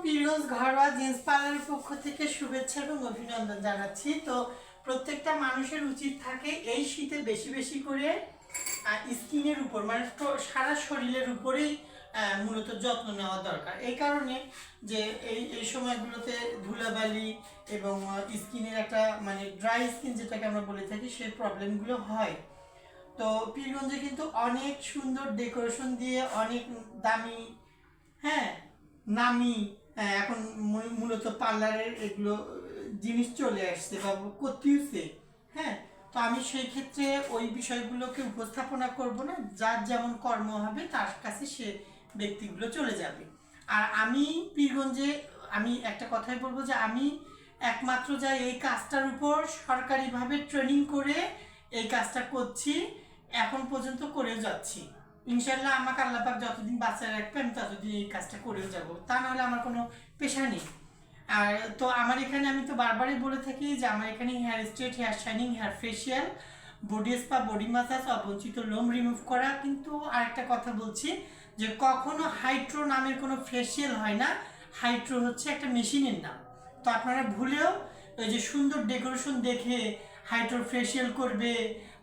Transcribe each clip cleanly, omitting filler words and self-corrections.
পীরগঞ্জ ঘরোয়া জেন্টস পার্লারের পক্ষ থেকে শুভেচ্ছা এবং অভিনন্দন জানাচ্ছি। তো প্রত্যেকটা মানুষের উচিত থাকে এই শীতে বেশি বেশি করে স্কিনের উপর মানে সারা শরীরের উপরেই মূলত যত্ন নেওয়া দরকার। এই কারণে যে এই সময়গুলোতে ধুলাবালি এবং স্কিনের একটা মানে ড্রাই স্কিন যেটাকে আমরা বলে থাকি সেই প্রবলেমগুলো হয়। তো পীরগঞ্জে কিন্তু অনেক সুন্দর ডেকোরেশন দিয়ে অনেক দামি নামি এখন মূলত পার্লারের এগুলো জিনিস চলে আসছে বা করতেছে। তো আমি সেই ক্ষেত্রে ওই বিষয়গুলোকে উপস্থাপনা করব না, যার যেমন কর্ম হবে তার কাছে সে ব্যক্তিগুলো চলে যাবে। আর আমি পীরগঞ্জে আমি একটা কথাই বলবো যে আমি একমাত্র যাই এই কাজটার উপর সরকারিভাবে ট্রেনিং করে এই কাজটা করছি, এখন পর্যন্ত করে যাচ্ছি। ইনশাল্লাহ আমাকে আল্লাপাক যতদিন বাচ্চায় রাখবে আমি ততদিন এই কাজটা করেও যাব, তা নাহলে আমার কোনো পেশা নেই। আর তো আমার এখানে আমি তো বারবারই বলে থাকি যে আমার এখানে hair straight, hair shining, hair facial, body spa, body massage, অবঞ্চিত লোম রিমুভ করা। কিন্তু আরেকটা কথা বলছি যে কখনো হাইড্রো নামের কোনো ফেশিয়াল হয় না। হাইড্রো হচ্ছে একটা মেশিনের নাম। তো আপনারা ভুলেও ওই যে সুন্দর ডেকোরেশন দেখে হাইড্রো ফেশিয়াল করবে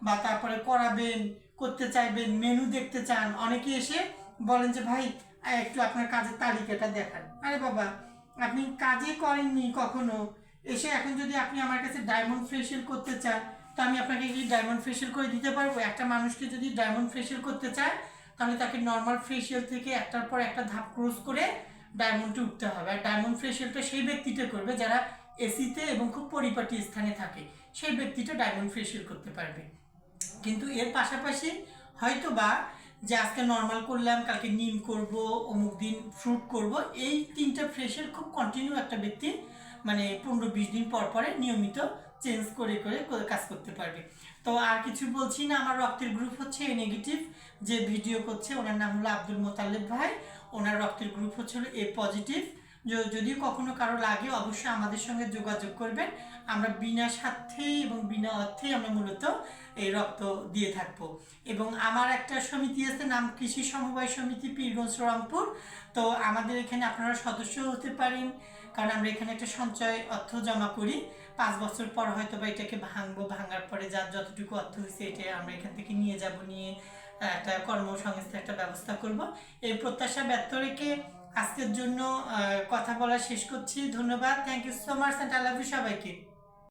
বা তারপরে করাবেন, করতে চাইবেন, মেনু দেখতে চান, অনেকে এসে বলেন যে ভাই একটু আপনার কাজের তালিকাটা দেখান। আরে বাবা, আপনি কাজে করেননি কখনো, এসে এখন যদি আপনি আমার কাছে ডায়মন্ড ফেশিয়াল করতে চান তো আমি আপনাকে কি ডায়মন্ড ফেশিয়াল করে দিতে পারবো? একটা মানুষকে যদি ডায়মন্ড ফেশিয়াল করতে চায় তাহলে তাকে নর্মাল ফেশিয়াল থেকে একটার পর একটা ধাপ ক্রস করে ডায়মন্ডে উঠতে হবে। আর ডায়মন্ড ফেশিয়ালটা সেই ব্যক্তিটা করবে যারা এসিতে এবং খুব পরিপাটি স্থানে থাকে, সেই ব্যক্তিটা ডায়মন্ড ফেশিয়াল করতে পারবে। কিন্তু এর পাশাপাশি হয়তো বা যে আজকে নর্মাল করলাম, কালকে নিম করব, অমুক দিন ফ্রুট করব, এই তিনটা ফেশিয়াল খুব কন্টিনিউ একটা ব্যক্তি মানে 15-20 দিন পর পরে নিয়মিত চেঞ্জ করে করে কাজ করতে পারবে। তো আর কিছু বলছি না, আমার রক্তের গ্রুপ হচ্ছে এ নেগেটিভ। যে ভিডিও করছে ওনার নাম হলো আব্দুল মোতালেব ভাই, ওনার রক্তের গ্রুপ হচ্ছে হলো এ পজিটিভ। যদি কখনো কারো লাগে অবশ্যই আমাদের সঙ্গে যোগাযোগ করবেন। আমরা বিনা স্বার্থে এবং বিনা অর্থেই আমরা মূলত এই রক্ত দিয়ে থাকবো। এবং আমার একটা সমিতি আছে, নাম কৃষি সমবায় সমিতি পীরগঞ্জ রংপুর। তো আমাদের এখানে আপনারা সদস্য হতে পারেন, কারণ আমরা এখানে একটা সঞ্চয় অর্থ জমা করি। 5 বছর পর হয়তো বা এটাকে ভাঙবো, ভাঙার পরে যার যতটুকু অর্থ হয়েছে এটা আমরা এখান থেকে নিয়ে যাব, নিয়ে একটা কর্মসংস্থান একটা ব্যবস্থা করব। এই প্রত্যাশা ব্যর্থ রেখে আজকের জন্য কথা বলা শেষ করছি। ধন্যবাদ, thank you so much, and I love you সবাইকে।